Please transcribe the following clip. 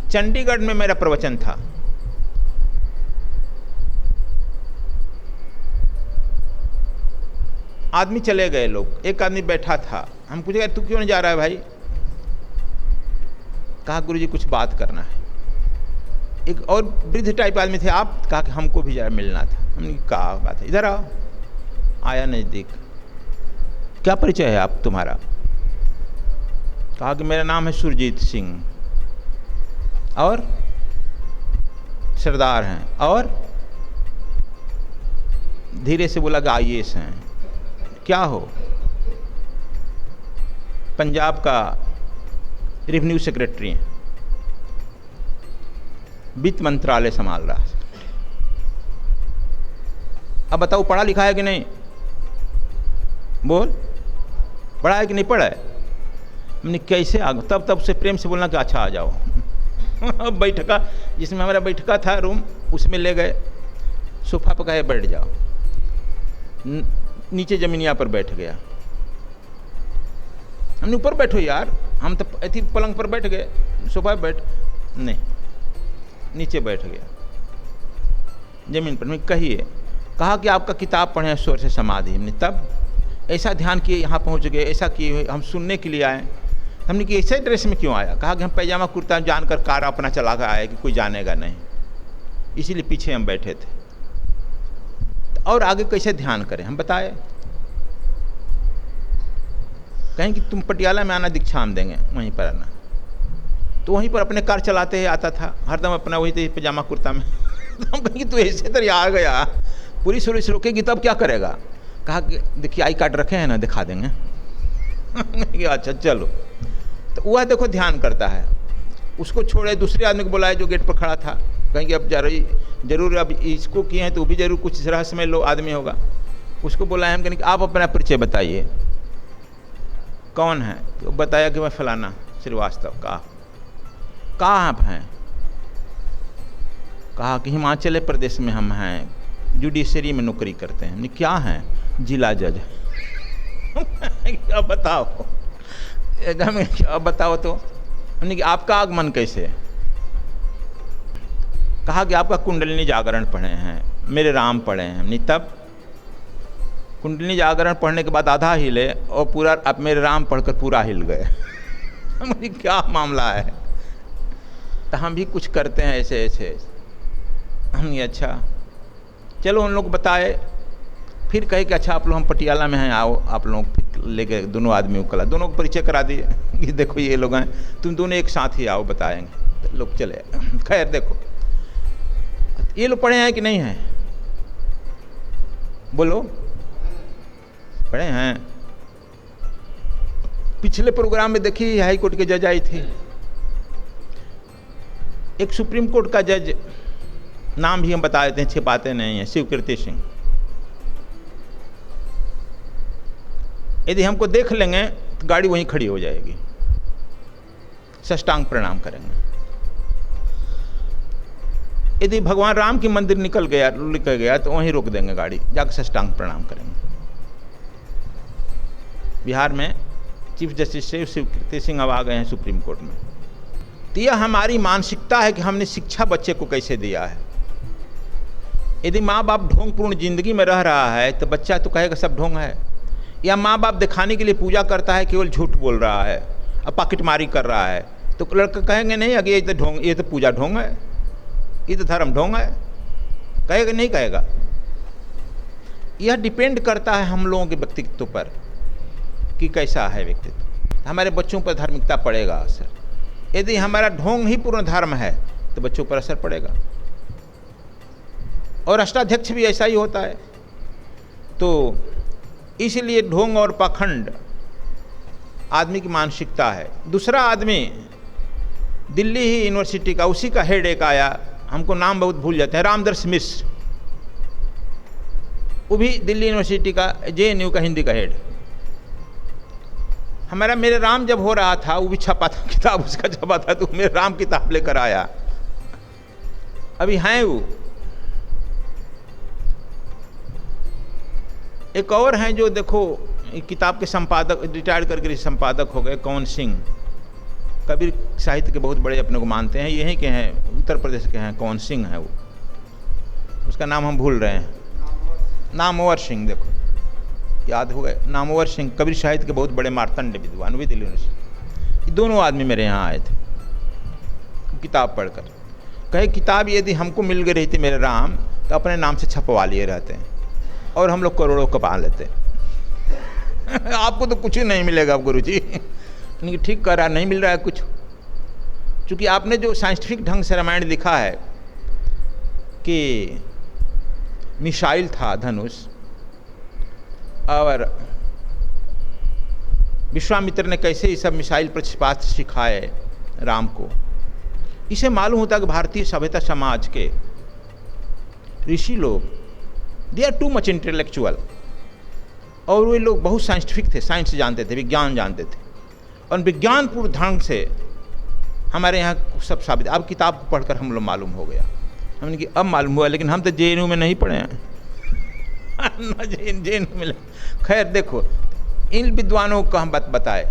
चंडीगढ़ में मेरा प्रवचन था। आदमी चले गए लोग, एक आदमी बैठा था। हम पूछे तू क्यों नहीं जा रहा है भाई? कहा गुरुजी कुछ बात करना है। एक और वृद्ध टाइप आदमी थे, आप? कहा कि हमको भी जरा मिलना था। हमने कहा बात है, इधर आओ। आया नज़दीक। क्या परिचय है आप तुम्हारा? कहा कि मेरा नाम है सुरजीत सिंह। और सरदार हैं। और धीरे से बोला कि IAS हैं। क्या हो? पंजाब का रेवेन्यू सेक्रेटरी हैं, वित्त मंत्रालय संभाल रहा है। अब बताओ पढ़ा लिखा है कि नहीं? बोल, पढ़ा है कि नहीं पढ़ा है? हमने कैसे आ गए? तब से प्रेम से बोलना कि अच्छा आ जाओ। बैठका जिसमें हमारा बैठका था रूम, उसमें ले गए। सोफा पर कहे बैठ जाओ। नीचे जमीनिया पर बैठ गया। हमने ऊपर बैठो यार, हम तो ऐसी पलंग पर बैठ गए। सोफा पर बैठ नहीं, नीचे बैठ गया जमीन पर। मैं कहिए, कहा कि आपका किताब पढ़े हैं स्वर से समाधि। हमने तब ऐसा ध्यान किए, यहाँ पहुँच गए, ऐसा किए, हम सुनने के लिए आए। हमने कि ऐसे ड्रेस में क्यों आया? कहा कि हम पैजामा कुर्ता जानकर कार अपना चला कर आए कि कोई जानेगा नहीं, इसीलिए पीछे हम बैठे थे। और आगे कैसे ध्यान करें हम बताए? कहें कि तुम पटियाला में आना, दीक्षा हम देंगे, वहीं पर आना। तो वहीं पर अपने कार चलाते ही आता था हरदम अपना, वही थे पैजामा कुर्ता में। तो हम कहेंगे तू ऐसे तरह आ गया, पुलिस वुलिस रोकेगी तब क्या करेगा? कहा कि देखिए आई कार्ड रखे हैं ना, दिखा देंगे। अच्छा चलो। तो वह देखो ध्यान करता है। उसको छोड़े दूसरे आदमी को बुलाए जो गेट पर खड़ा था। कहेंगे अब जरूर अब इसको किए हैं तो भी जरूर कुछ रहस्यमय लो आदमी होगा। उसको बुलाए, हम कहेंगे आप अपना परिचय बताइए, कौन है? तो बताया कि मैं फलाना श्रीवास्तव। कहाँ आप हैं? कहा कि हिमाचल प्रदेश में हम हैं, जुडिशरी में नौकरी करते हैं। हमने क्या हैं? जिला जज। क्या बताओ? क्या बताओ? तो हमने कि आपका आगमन कैसे? कहा कि आपका कुंडलिनी जागरण पढ़े हैं, मेरे राम पढ़े हैं। हमने तब कुंडलिनी जागरण पढ़ने के बाद आधा हिले और पूरा अब मेरे राम पढ़कर पूरा हिल गए। मुझे क्या मामला है? तो हम भी कुछ करते हैं ऐसे ऐसे। हमने अच्छा चलो उन लोग बताए। फिर कहे कि अच्छा आप लोग हम पटियाला में हैं, आओ आप लोग ले गए। दोनों आदमियों को दोनों को परिचय करा दिए कि देखो ये लोग हैं, तुम दोनों एक साथ ही आओ बताएंगे। तो लोग चले। खैर देखो ये लोग पढ़े हैं कि नहीं हैं? बोलो, पढ़े हैं? पिछले प्रोग्राम में देखी हाई कोर्ट के जज आई थी, एक सुप्रीम कोर्ट का जज, नाम भी हम बता देते हैं, छिपाते नहीं हैं, शिवकीर्ति सिंह। यदि हमको देख लेंगे तो गाड़ी वहीं खड़ी हो जाएगी, साष्टांग प्रणाम करेंगे। यदि भगवान राम की मंदिर निकल गया तो वहीं रोक देंगे गाड़ी, जाकर साष्टांग प्रणाम करेंगे। बिहार में चीफ जस्टिस से शिवकीर्ति सिंह अब आ गए हैं सुप्रीम कोर्ट में। तो यह हमारी मानसिकता है कि हमने शिक्षा बच्चे को कैसे दिया है। यदि माँ बाप ढोंगपूर्ण जिंदगी में रह रहा है तो बच्चा तो कहेगा सब ढोंग है। या माँ बाप दिखाने के लिए पूजा करता है, केवल झूठ बोल रहा है और पॉकेटमारी कर रहा है, तो लड़का कहेंगे नहीं अगे ये तो ढोंग, ये तो पूजा ढोंग है, ये तो धर्म ढोंग है। कहेगा नहीं कहेगा? यह डिपेंड करता है हम लोगों के व्यक्तित्व पर कि कैसा है व्यक्तित्व। हमारे बच्चों पर धार्मिकता पड़ेगा असर। यदि हमारा ढोंग ही पूर्ण धर्म है तो बच्चों पर असर पड़ेगा। और राष्ट्राध्यक्ष भी ऐसा ही होता है। तो इसलिए ढोंग और पाखंड आदमी की मानसिकता है। दूसरा आदमी दिल्ली ही यूनिवर्सिटी का, उसी का हेड एक आया, हमको नाम बहुत भूल जाते हैं, रामदर्श मिश्र। वो भी दिल्ली यूनिवर्सिटी का, JNU का हिंदी का हेड। हमारा मेरे राम जब हो रहा था, वो भी छपा था, किताब उसका छपा था, तो मेरे राम किताब लेकर आया। अभी हैं वो एक और हैं जो देखो किताब के संपादक, रिटायर करके संपादक हो गए, कौन सिंह, कबीर साहित्य के बहुत बड़े अपने को मानते हैं, यहीं के हैं, उत्तर प्रदेश के हैं, कौन सिंह है वो, उसका नाम हम भूल रहे हैं, नामवर सिंह, देखो याद हो गए, नामवर सिंह, कबीर साहित्य के बहुत बड़े मार्तंड विद्वान, भी दिल्ली यूनिवर्सिटी। दोनों आदमी मेरे यहाँ आए थे किताब पढ़कर, कहे किताब यदि हमको मिल गई रहती मेरे राम तो अपने नाम से छपवा लिए रहते हैं और हम लोग करोड़ों कमा लेते। आपको तो कुछ ही नहीं मिलेगा गुरुजी। ठीक कह रहा, नहीं मिल रहा है कुछ, क्योंकि आपने जो साइंटिफिक ढंग से रामायण लिखा है कि मिसाइल था धनुष, और विश्वामित्र ने कैसे ये सब मिसाइल प्रक्षेपास्त्र सिखाए राम को, इसे मालूम होता कि भारतीय सभ्यता समाज के ऋषि लोग they are too much intellectual, और वे लोग बहुत साइंटिफिक थे, साइंस जानते थे, विज्ञान जानते थे, और विज्ञानपूर्ण ढंग से हमारे यहाँ सब साबित। अब किताब पढ़कर हम लोग मालूम हो गया, हमने कि अब मालूम हुआ, लेकिन हम तो JNU में नहीं पढ़े हैं। ना JNU मिले। खैर देखो, इन विद्वानों को हम बताए